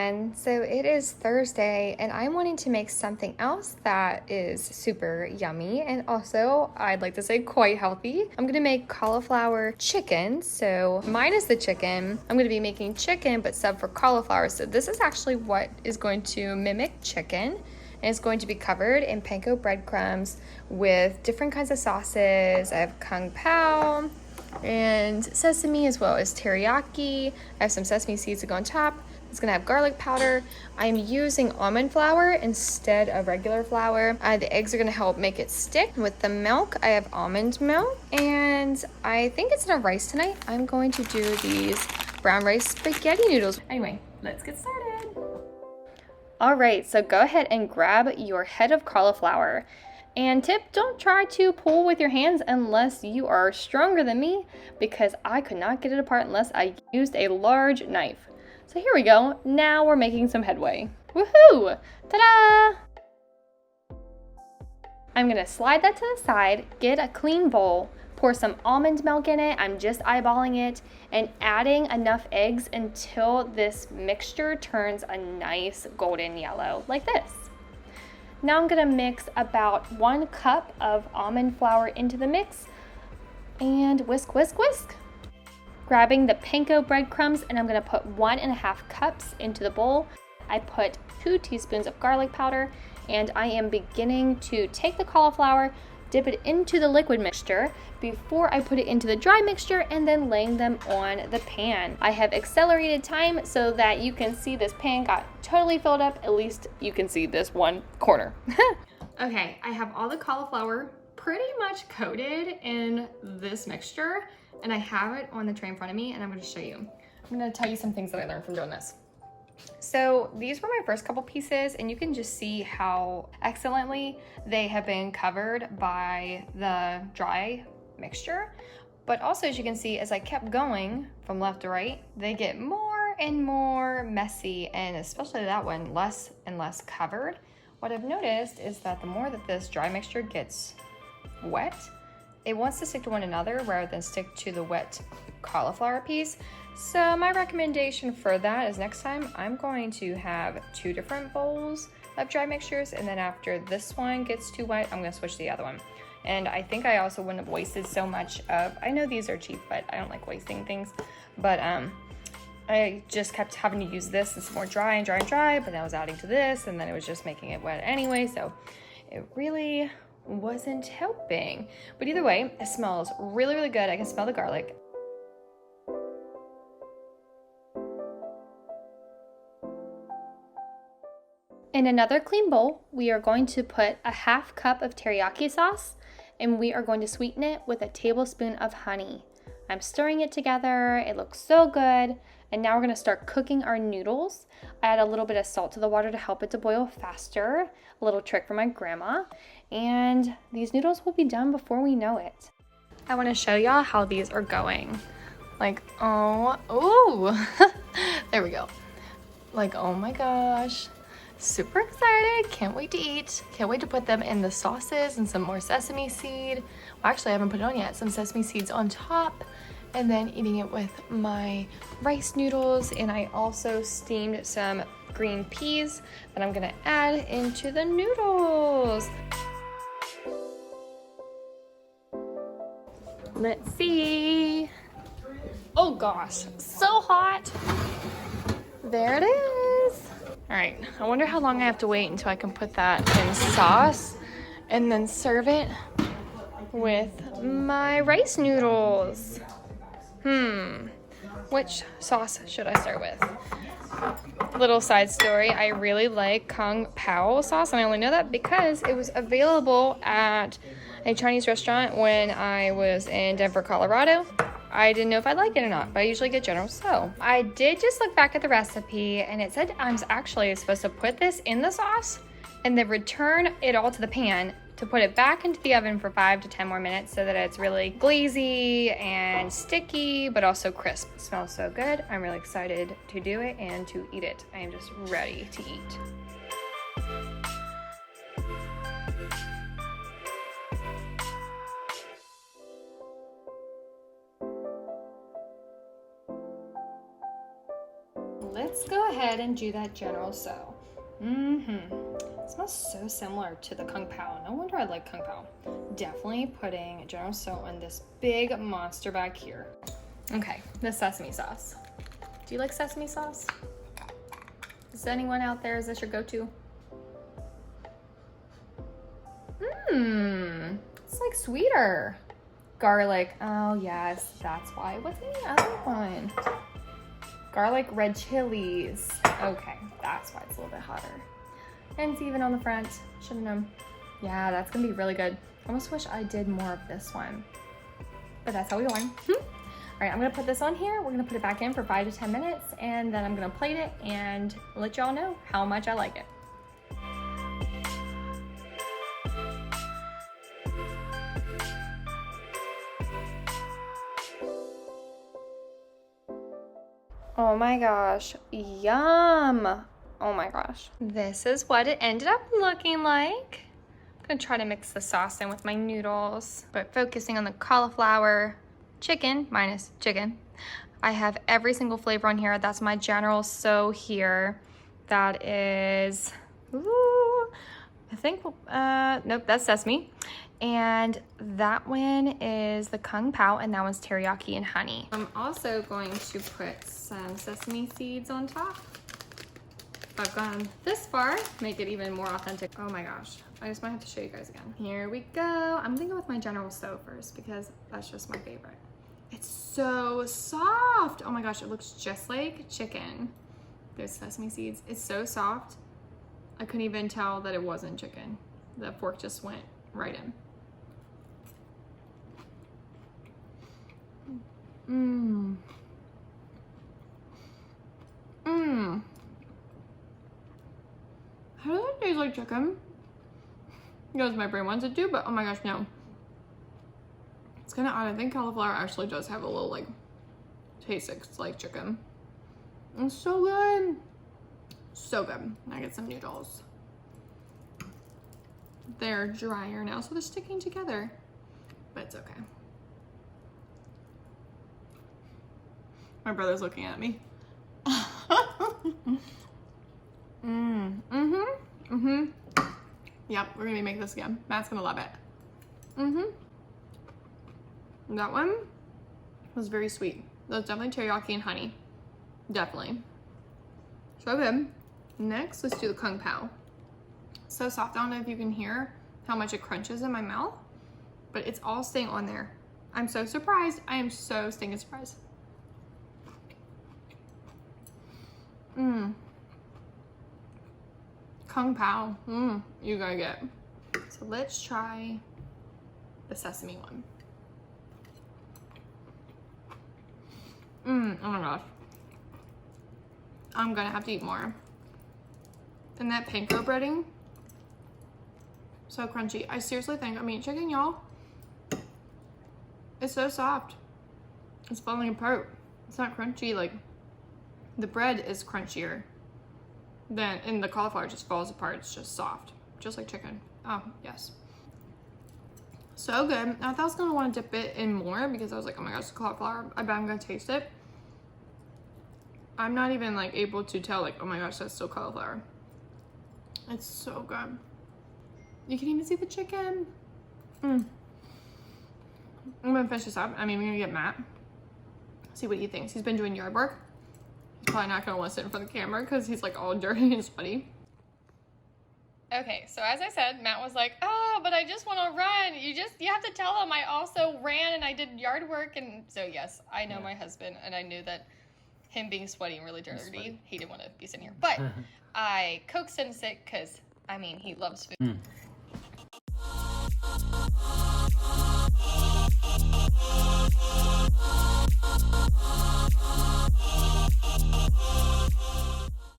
everyone. So it is Thursday and I'm wanting to make something else that is super yummy and also I'd like to say quite healthy. I'm gonna make cauliflower chicken. So minus the chicken, I'm gonna be making chicken but sub for cauliflower. So this is actually what is going to mimic chicken. And it's going to be covered in panko breadcrumbs with different kinds of sauces. I have kung pao and sesame as well as teriyaki. I have some sesame seeds to go on top. It's gonna have garlic powder. I'm using almond flour instead of regular flour. The eggs are gonna help make it stick. With the milk, I have almond milk. And I think it's in a rice tonight. I'm going to do these brown rice spaghetti noodles. Anyway, let's get started. All right, so go ahead and grab your head of cauliflower. And tip, don't try to pull with your hands unless you are stronger than me, because I could not get it apart unless I used a large knife. So here we go. Now we're making some headway. Woohoo! Ta-da! I'm gonna slide that to the side, get a clean bowl, pour some almond milk in it. I'm just eyeballing it and adding enough eggs until this mixture turns a nice golden yellow like this. Now I'm gonna mix about 1 cup of almond flour into the mix and whisk, whisk, whisk. Grabbing the panko breadcrumbs and I'm gonna put 1.5 cups into the bowl. I put 2 teaspoons of garlic powder and I am beginning to take the cauliflower, dip it into the liquid mixture before I put it into the dry mixture and then laying them on the pan. I have accelerated time so that you can see this pan got totally filled up. At least you can see this one corner. Okay, I have all the cauliflower pretty much coated in this mixture and I have it on the tray in front of me and I'm going to show you. I'm going to tell you some things that I learned from doing this. So these were my first couple pieces and you can just see how excellently they have been covered by the dry mixture. But also, as you can see, as I kept going from left to right, they get more and more messy, and especially that one, less and less covered. What I've noticed is that the more that this dry mixture gets wet, it wants to stick to one another rather than stick to the wet cauliflower piece. So my recommendation for that is next time I'm going to have 2 different bowls of dry mixtures, and then after this one gets too wet, I'm gonna switch to the other one. And I think I also wouldn't have wasted so much of, I know these are cheap, but I don't like wasting things. But I just kept having to use this and some more dry and dry and dry, but then I was adding to this and then it was just making it wet anyway. So it really wasn't helping. But either way, it smells really, really good. I can smell the garlic. In another clean bowl, we are going to put 1/2 cup of teriyaki sauce and we are going to sweeten it with a tablespoon of honey. I'm stirring it together. It looks so good. And now we're going to start cooking our noodles. I add a little bit of salt to the water to help it to boil faster. A little trick from my grandma. And these noodles will be done before we know it. I want to show y'all how these are going. Like, there we go. Like, oh my gosh. Super excited, can't wait to eat. Can't wait to put them in the sauces and some more sesame seed. Well, actually I haven't put it on yet. Some sesame seeds on top and then eating it with my rice noodles. And I also steamed some green peas that I'm gonna add into the noodles. Let's see. Oh gosh, so hot. There it is. All right, I wonder how long I have to wait until I can put that in sauce and then serve it with my rice noodles. Which sauce should I start with? Little side story, I really like kung pao sauce, and I only know that because it was available at a Chinese restaurant when I was in Denver, Colorado. I didn't know if I'd like it or not, but I usually get general. So I did just look back at the recipe and it said I'm actually supposed to put this in the sauce and then return it all to the pan to put it back into the oven for 5 to 10 more minutes so that it's really glazy and sticky, but also crisp. It smells so good. I'm really excited to do it and to eat it. I am just ready to eat. let's go ahead and do that General Tso. It smells so similar to the Kung Pao. No wonder I like Kung Pao. Definitely putting General Tso in this big monster bag here. Okay, the sesame sauce. Do you like sesame sauce? Is anyone out there, is this your go-to? It's like sweeter. Garlic, oh yes, that's why. What's in the other one? Garlic, red chilies. Okay, that's why it's a little bit hotter. And it's even on the front, should've known. Yeah, that's gonna be really good. I almost wish I did more of this one, but that's how we learn. All right, I'm gonna put this on here. We're gonna put it back in for 5 to 10 minutes, and then I'm gonna plate it and let y'all know how much I like it. Oh my gosh, yum. Oh my gosh. This is what it ended up looking like. I'm gonna try to mix the sauce in with my noodles, but focusing on the cauliflower, chicken minus chicken. I have every single flavor on here. That's my General Tso here. That is, ooh, I think, nope, that's sesame. And that one is the Kung Pao, and that one's teriyaki and honey. I'm also going to put some sesame seeds on top. I've gone this far, make it even more authentic. Oh my gosh, I just might have to show you guys again. Here we go. I'm gonna go with my General Tso first because that's just my favorite. It's so soft. Oh my gosh, it looks just like chicken. There's sesame seeds. It's so soft. I couldn't even tell that it wasn't chicken. The fork just went right in. How does it taste like chicken? Because my brain wants it to, but oh my gosh, no. It's kind of odd. I think cauliflower actually does have a little like taste like chicken. It's so good. So good. I get some noodles. They're drier now, so they're sticking together, but it's okay. My brother's looking at me. Yep, we're gonna make this again. Matt's gonna love it. That one was very sweet. That was definitely teriyaki and honey. Definitely. So good. Next, let's do the Kung Pao. So soft. I don't know if you can hear how much it crunches in my mouth, but it's all staying on there. I'm so surprised. I am so stinking surprised. Kung Pao. You gotta get. So let's try the sesame one. Oh my gosh. I'm gonna have to eat more. And that panko breading, so crunchy. I seriously think I'm eating chicken, y'all. It's so soft. It's falling apart. It's not crunchy. Like, the bread is crunchier than, and the cauliflower just falls apart. It's just soft, just like chicken. Oh, yes. So good. I thought I was gonna want to dip it in more because I was like, oh my gosh, the cauliflower, I bet I'm gonna taste it. I'm not even like able to tell, like, oh my gosh, that's still cauliflower. It's so good. You can even see the chicken. I'm gonna finish this up. I mean, we're gonna get Matt, see what he thinks. He's been doing yard work. He's probably not gonna want to sit in front of the camera because he's like all dirty and sweaty. Okay, so as I said, Matt was like, oh, but I just want to run. You have to tell him I also ran and I did yard work. And so yes, I know my husband, and I knew that him being sweaty and really dirty, he didn't want to be sitting here. But I coaxed him to sit because, I mean, he loves food.